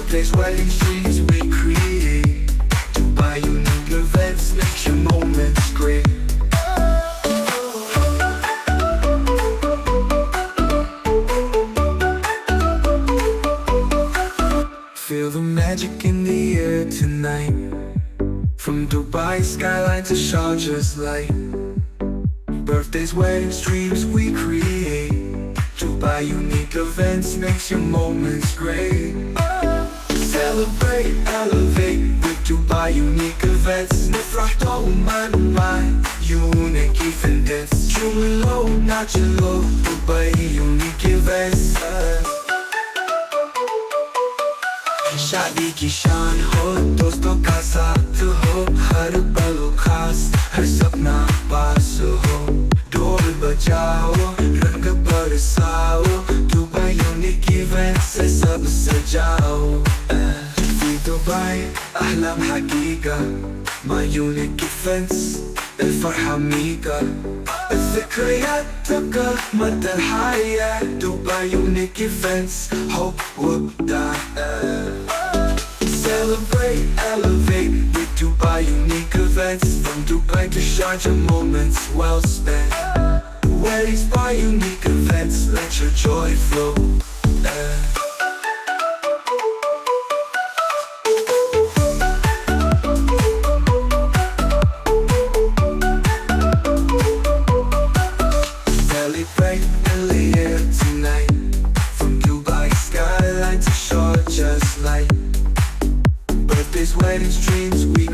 Birthdays, weddings, dreams we create. Dubai, unique events, make your moments great. Feel the magic in the air tonight. From Dubai skyline to Sharjah's light. Birthdays, weddings, dreams we create. Dubai, unique events makes your moments great. Celebrate, elevate with Dubai, unique events. نفرح دوما معاك unique events. جملة نعجلو Dubai, unique events. शादी की शान हो, दोस्तों का साथ हो, हर पल खास, हर सपना पास हो। ढोल बजाओ, रंग बरसाओ, दुबई यूनिक इवेंट से सब सजाओ। في دبي أحلام حقيقة، مع يونيك إيفنتس الفرحة ميجا، الذكريات تبقى مدى الحياة. دبي يونيك إيفنتس حب وإبداع. Celebrate, elevate with Dubai unique events. From Dubai to Sharjah, moments well spent. Weddings by unique events, let your joy flow. Celebrate in the air tonight. From Dubai skyline to Sharjah's light. Birthdays, weddings, dreams we